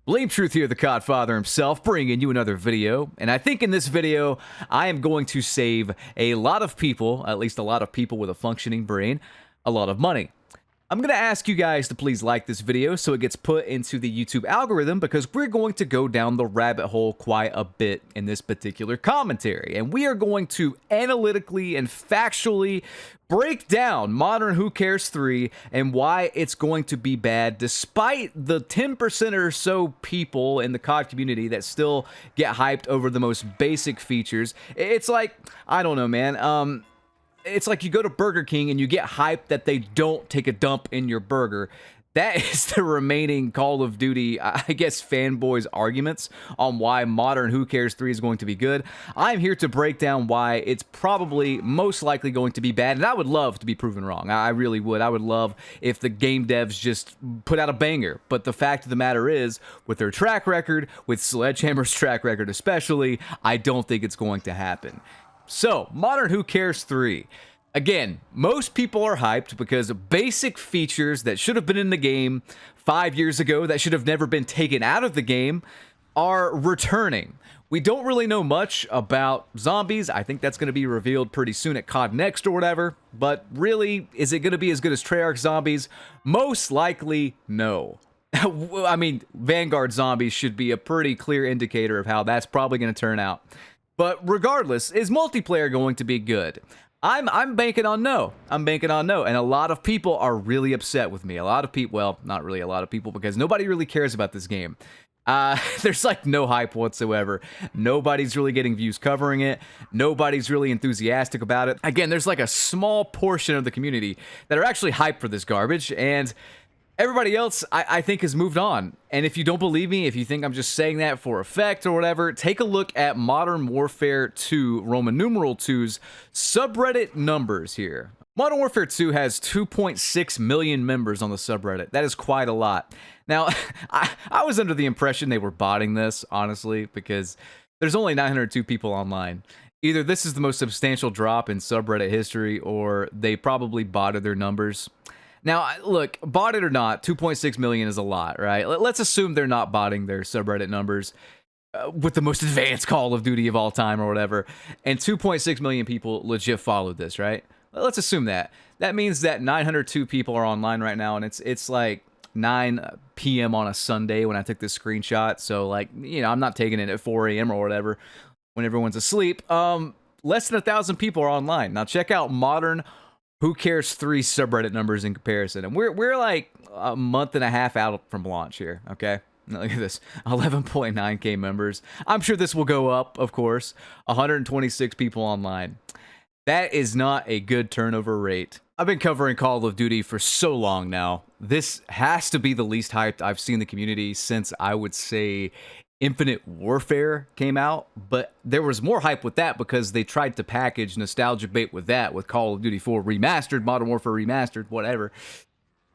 Blame Truth here, the Codfather himself, bringing you another video. And I think in this video, I am going to save a lot of people, at least a lot of people with a functioning brain, a lot of money. I'm going to ask you guys to please like this video so it gets put into the YouTube algorithm, because we're going to go down the rabbit hole quite a bit in this particular commentary. And we are going to analytically and factually break down Modern Who Cares 3 and why it's going to be bad, despite the 10% or so people in the COD community that still get hyped over the most basic features. It's like, I don't know, man. It's like you go to Burger King and you get hyped that they don't take a dump in your burger. That is the remaining Call of Duty, I guess, fanboys' arguments on why Modern Who Cares 3 is going to be good. I'm here to break down why it's probably most likely going to be bad, and I would love to be proven wrong. I really would. I would love if the game devs just put out a banger. But the fact of the matter is, with their track record, with Sledgehammer's track record especially, I don't think it's going to happen. So, Modern Who Cares 3. Again, most people are hyped because basic features that should have been in the game 5 years ago, that should have never been taken out of the game, are returning. We don't really know much about zombies. I think that's going to be revealed pretty soon at COD Next or whatever. But really, is it going to be as good as Treyarch zombies? Most likely, no. I mean, Vanguard zombies should be a pretty clear indicator of how that's probably going to turn out. But regardless, is multiplayer going to be good? I'm banking on no. I'm banking on no. And a lot of people are really upset with me. A lot of people, well, not really a lot of people, because nobody really cares about this game. There's like no hype whatsoever. Nobody's really getting views covering it. Nobody's really enthusiastic about it. Again, there's like a small portion of the community that are actually hyped for this garbage, and everybody else, I think, has moved on. And if you don't believe me, if you think I'm just saying that for effect or whatever, take a look at Modern Warfare 2, Roman numeral 2's subreddit numbers here. Modern Warfare 2 has 2.6 million members on the subreddit. That is quite a lot. Now, I was under the impression they were botting this, honestly, because there's only 902 people online. Either this is the most substantial drop in subreddit history, or they probably botted their numbers. Now, look, bot it or not, 2.6 million is a lot, right? Let's assume they're not botting their subreddit numbers with the most advanced Call of Duty of all time or whatever, and 2.6 million people legit followed this, right? Let's assume that. That means that 902 people are online right now, and it's like 9 p.m. on a Sunday when I took this screenshot, so, like, you know, I'm not taking it at 4 a.m. or whatever when everyone's asleep. Less than 1,000 people are online. Now, check out Modern Who Cares 3 subreddit numbers in comparison, and we're like a month and a half out from launch here, okay? Now look at this, 11.9k members. I'm sure this will go up, of course. 126 people online. That is not a good turnover rate. I've been covering Call of Duty for so long now. This has to be the least hyped I've seen the community since, I would say, Infinite Warfare came out, but there was more hype with that because they tried to package nostalgia bait with that, with Call of Duty 4 Remastered, Modern Warfare Remastered, whatever.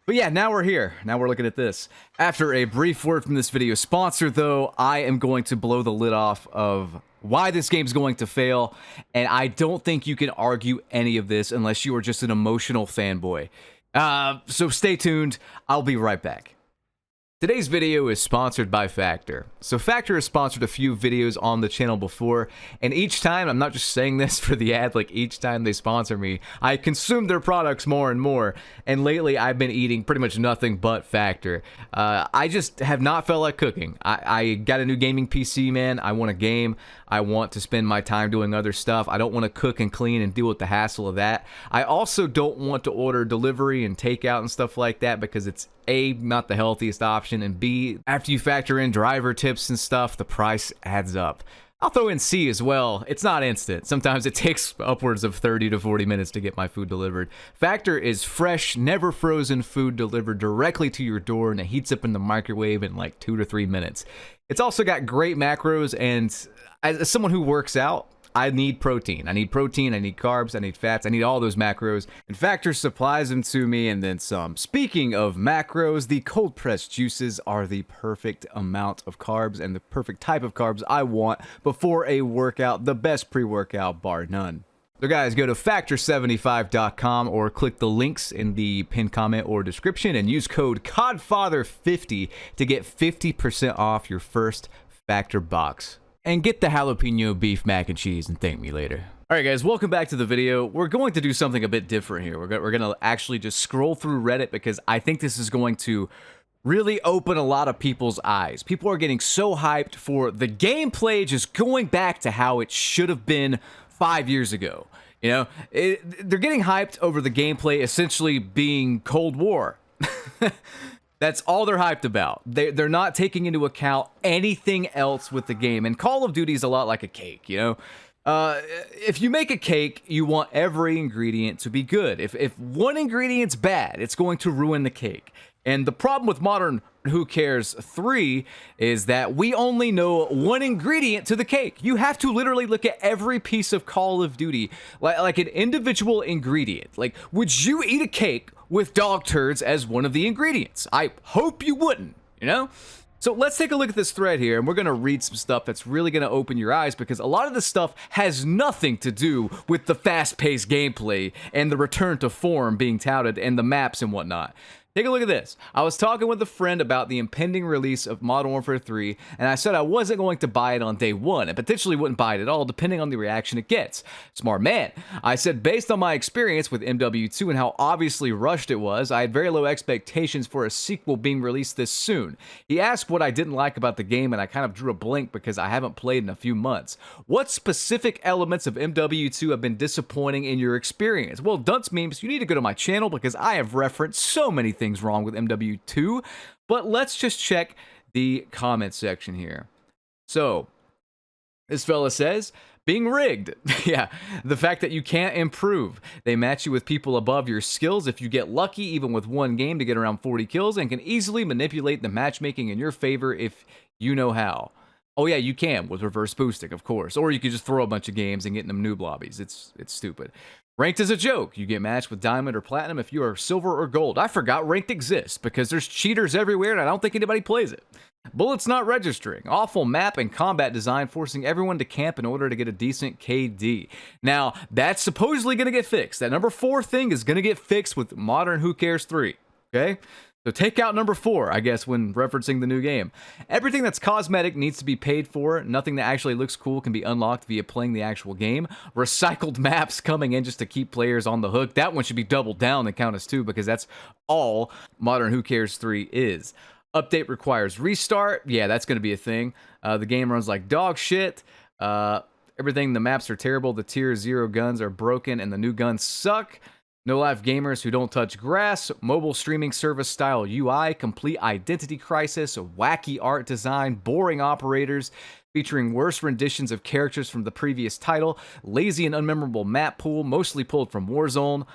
But yeah, now we're here. Now we're looking at this. After a brief word from this video sponsor, though, I am going to blow the lid off of why this game's going to fail, and I don't think you can argue any of this unless you are just an emotional fanboy. So stay tuned. I'll be right back. Today's video is sponsored by Factor. So Factor has sponsored a few videos on the channel before, and each time, I'm not just saying this for the ad, like each time they sponsor me, I consume their products more and more, and lately I've been eating pretty much nothing but Factor. I just have not felt like cooking. I got a new gaming PC, man. I want a game. I want to spend my time doing other stuff. I don't want to cook and clean and deal with the hassle of that. I also don't want to order delivery and takeout and stuff like that because it's A, not the healthiest option, and B, after you factor in driver tips and stuff, the price adds up. I'll throw in C as well. It's not instant. Sometimes it takes upwards of 30 to 40 minutes to get my food delivered. Factor is fresh, never frozen food delivered directly to your door, and it heats up in the microwave in like 2 to 3 minutes. It's also got great macros, and as someone who works out, I need protein. I need carbs, I need fats, I need all those macros, and Factor supplies them to me and then some. Speaking of macros, the cold pressed juices are the perfect amount of carbs and the perfect type of carbs I want before a workout, the best pre-workout bar none. So guys, go to factor75.com or click the links in the pinned comment or description and use code CODFATHER50 to get 50% off your first Factor box. And get the jalapeno beef mac and cheese and thank me later. Alright guys, welcome back to the video. We're going to do something a bit different here. We're going to actually just scroll through Reddit because I think this is going to really open a lot of people's eyes. People are getting so hyped for the gameplay just going back to how it should have been 5 years ago. You know, they're getting hyped over the gameplay essentially being Cold War. That's all they're hyped about. They're not taking into account anything else with the game. And Call of Duty is a lot like a cake, you know? If you make a cake, you want every ingredient to be good. If one ingredient's bad, it's going to ruin the cake. And the problem with Modern Who Cares 3 is that we only know one ingredient to the cake. You have to literally look at every piece of Call of Duty like an individual ingredient. Like, would you eat a cake with dog turds as one of the ingredients? I hope you wouldn't, you know? So let's take a look at this thread here, and we're going to read some stuff that's really going to open your eyes, because a lot of this stuff has nothing to do with the fast-paced gameplay and the return to form being touted and the maps and whatnot. Take a look at this. I was talking with a friend about the impending release of Modern Warfare 3, and I said I wasn't going to buy it on day one, and potentially wouldn't buy it at all, depending on the reaction it gets. Smart man. I said based on my experience with MW2 and how obviously rushed it was, I had very low expectations for a sequel being released this soon. He asked what I didn't like about the game, and I kind of drew a blank because I haven't played in a few months. What specific elements of MW2 have been disappointing in your experience? Well, Dunce Memes, you need to go to my channel because I have referenced so many things wrong with MW2, but let's just check the comment section here. So, this fella says, being rigged. Yeah, the fact that you can't improve. They match you with people above your skills if you get lucky, even with one game, to get around 40 kills, and can easily manipulate the matchmaking in your favor if you know how. Oh yeah, you can with reverse boosting, of course. Or you could just throw a bunch of games and get in them noob lobbies. It's stupid. Ranked is a joke. You get matched with diamond or platinum if you are silver or gold. I forgot ranked exists because there's cheaters everywhere and I don't think anybody plays it. Bullets not registering. Awful map and combat design forcing everyone to camp in order to get a decent KD. Now, that's supposedly going to get fixed. That number 4 thing is going to get fixed with Modern Who Cares 3. Okay? So take out number 4, I guess, when referencing the new game. Everything that's cosmetic needs to be paid for. Nothing that actually looks cool can be unlocked via playing the actual game. Recycled maps coming in just to keep players on the hook. That one should be doubled down and count as 2 because that's all Modern Who Cares 3 is. Update requires restart. Yeah, that's going to be a thing. The game runs like dog shit. Everything, the maps are terrible. The tier 0 guns are broken and the new guns suck. No life gamers who don't touch grass, mobile streaming service style UI, complete identity crisis, wacky art design, boring operators, featuring worse renditions of characters from the previous title, lazy and unmemorable map pool, mostly pulled from Warzone,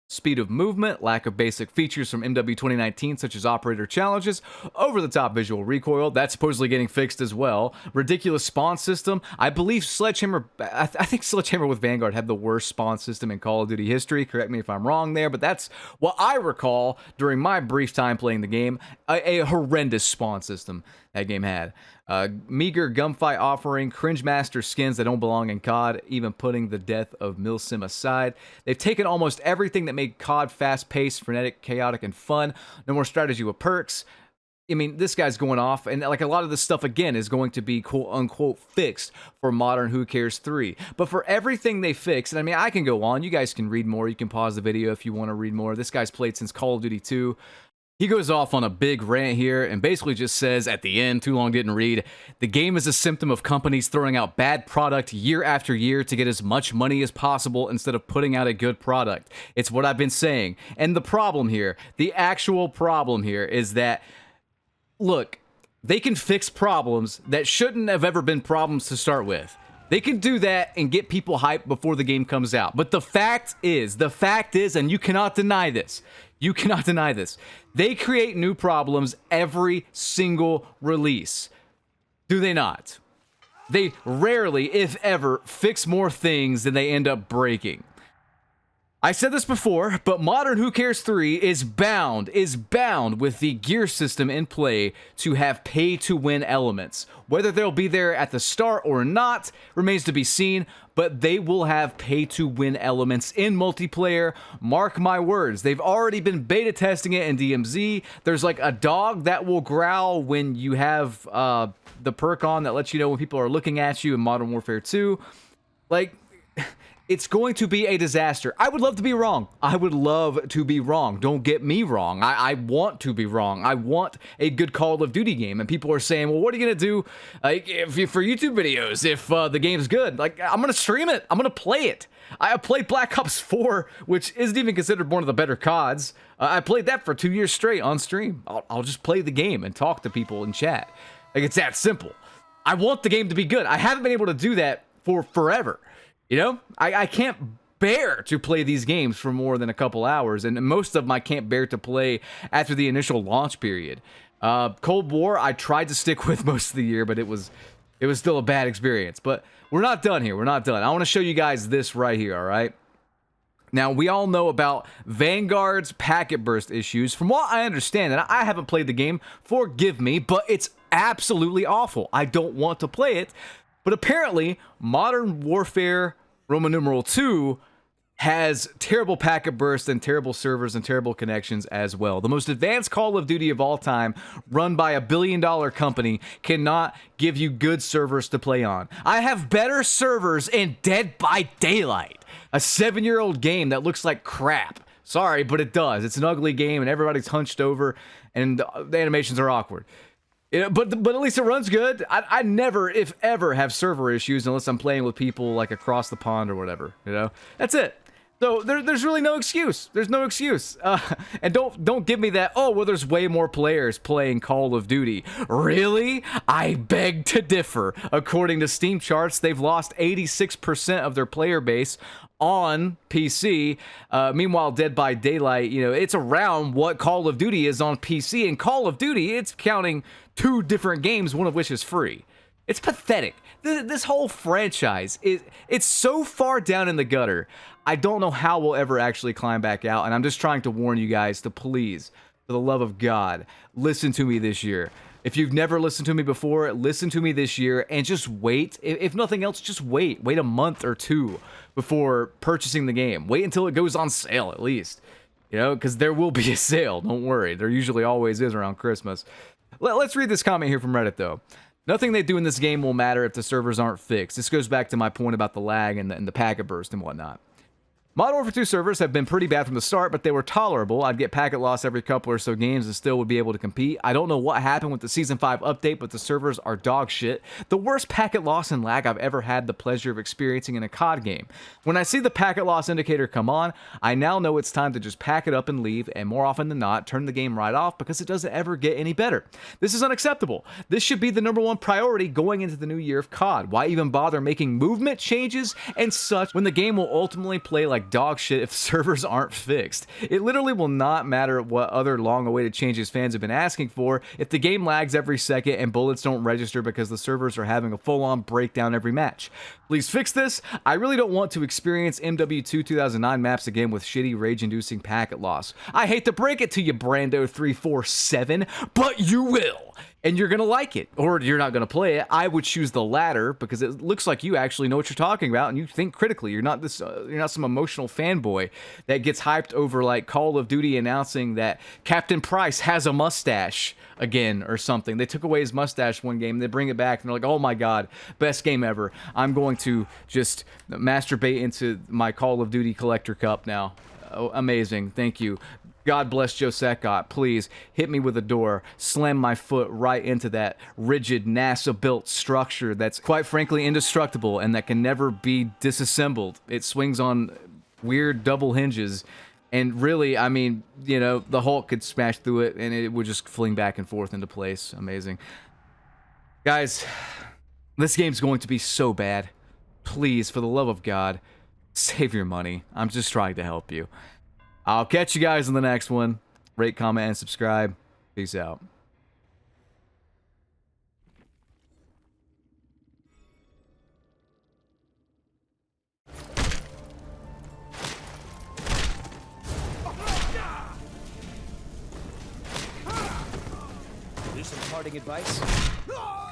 speed of movement, lack of basic features from MW 2019 such as operator challenges, over-the-top visual recoil, that's supposedly getting fixed as well, ridiculous spawn system. I believe Sledgehammer, I think Sledgehammer with Vanguard had the worst spawn system in Call of Duty history, correct me if I'm wrong there, but that's what I recall during my brief time playing the game, a horrendous spawn system that game had. Meager gunfight offering, cringe master skins that don't belong in COD, even putting the death of Milsim aside. They've taken almost everything that made COD fast-paced, frenetic, chaotic, and fun. No more strategy with perks. I mean, this guy's going off, and like a lot of this stuff, again, is going to be quote-unquote fixed for Modern Who Cares 3. But for everything they fixed, and I mean, I can go on. You guys can read more. You can pause the video if you want to read more. This guy's played since Call of Duty 2. He goes off on a big rant here and basically just says at the end, too long didn't read, the game is a symptom of companies throwing out bad product year after year to get as much money as possible instead of putting out a good product. It's what I've been saying. And the problem here, the actual problem here is that, look, they can fix problems that shouldn't have ever been problems to start with. They can do that and get people hyped before the game comes out. But the fact is, and you cannot deny this, they create new problems every single release. Do they not? They rarely, if ever, fix more things than they end up breaking. I said this before, but Modern Who Cares 3 is bound with the gear system in play to have pay-to-win elements. Whether they'll be there at the start or not remains to be seen, but they will have pay-to-win elements in multiplayer. Mark my words. They've already been beta testing it in DMZ. There's like a dog that will growl when you have the perk on that lets you know when people are looking at you in Modern Warfare 2. Like, it's going to be a disaster. I would love to be wrong. I would love to be wrong. Don't get me wrong. I want to be wrong. I want a good Call of Duty game. And people are saying, well, what are you going to do for YouTube videos if the game's good? Like, I'm going to stream it. I'm going to play it. I played Black Ops 4, which isn't even considered one of the better CODs. I played that for 2 years straight on stream. I'll just play the game and talk to people in chat. Like, it's that simple. I want the game to be good. I haven't been able to do that for forever. You know, I can't bear to play these games for more than a couple hours, and most of them I can't bear to play after the initial launch period. Cold War, I tried to stick with most of the year, but it was still a bad experience. But we're not done here. We're not done. I want to show you guys this right here, all right? Now, we all know about Vanguard's packet burst issues. From what I understand, and I haven't played the game, forgive me, but it's absolutely awful. I don't want to play it. But apparently, Modern Warfare Roman numeral 2 has terrible packet bursts and terrible servers and terrible connections as well. The most advanced Call of Duty of all time, run by $1 billion company, cannot give you good servers to play on. I have better servers in Dead by Daylight, a 7-year-old game that looks like crap. Sorry, but it does. It's an ugly game and everybody's hunched over and the animations are awkward. But at least it runs good. I never, if ever, have server issues unless I'm playing with people like across the pond or whatever. You know, that's it. So there's really no excuse. There's no excuse. And don't give me that. Oh well, there's way more players playing Call of Duty. Really? I beg to differ. According to Steam charts, they've lost 86% of their player base on PC. Meanwhile, Dead by Daylight, you know, it's around what Call of Duty is on PC. And Call of Duty, it's counting 2 different games, one of which is free. It's pathetic. This whole franchise it's so far down in the gutter. I don't know how we'll ever actually climb back out. And I'm just trying to warn you guys to please, for the love of God, listen to me this year. If you've never listened to me before, listen to me this year and just wait. If nothing else, just wait. Wait a month or 2 before purchasing the game. Wait until it goes on sale at least. You know, because there will be a sale. Don't worry. There usually always is around Christmas. Let's read this comment here from Reddit, though. Nothing they do in this game will matter if the servers aren't fixed. This goes back to my point about the lag and the packet burst and whatnot. Modern Warfare 2 servers have been pretty bad from the start, but they were tolerable. I'd get packet loss every couple or so games and still would be able to compete. I don't know what happened with the Season 5 update, but the servers are dog shit. The worst packet loss and lag I've ever had the pleasure of experiencing in a COD game. When I see the packet loss indicator come on, I now know it's time to just pack it up and leave, and more often than not, turn the game right off because it doesn't ever get any better. This is unacceptable. This should be the #1 priority going into the new year of COD. Why even bother making movement changes and such when the game will ultimately play like dog shit if servers aren't fixed? It literally will not matter what other long-awaited changes fans have been asking for if the game lags every second and bullets don't register because the servers are having a full-on breakdown every match. Please fix this. I really don't want to experience MW2 2009 maps again with shitty rage-inducing packet loss. I hate to break it to you, Brando347, but you will. And you're going to like it, or you're not going to play it. I would choose the latter because it looks like you actually know what you're talking about and you think critically. You're not some emotional fanboy that gets hyped over like Call of Duty announcing that Captain Price has a mustache again or something. They took away his mustache one game, they bring it back and they're like, "Oh my god, best game ever. I'm going to just masturbate into my Call of Duty collector cup now." Oh, amazing. Thank you. God bless Joe Sackott. Please hit me with a door, slam my foot right into that rigid NASA-built structure that's quite frankly indestructible and that can never be disassembled. It swings on weird double hinges, and really, I mean, you know, the Hulk could smash through it and it would just fling back and forth into place. Amazing. Guys, this game's going to be so bad. Please, for the love of God, save your money. I'm just trying to help you. I'll catch you guys in the next one. Rate, comment, and subscribe. Peace out. parting advice?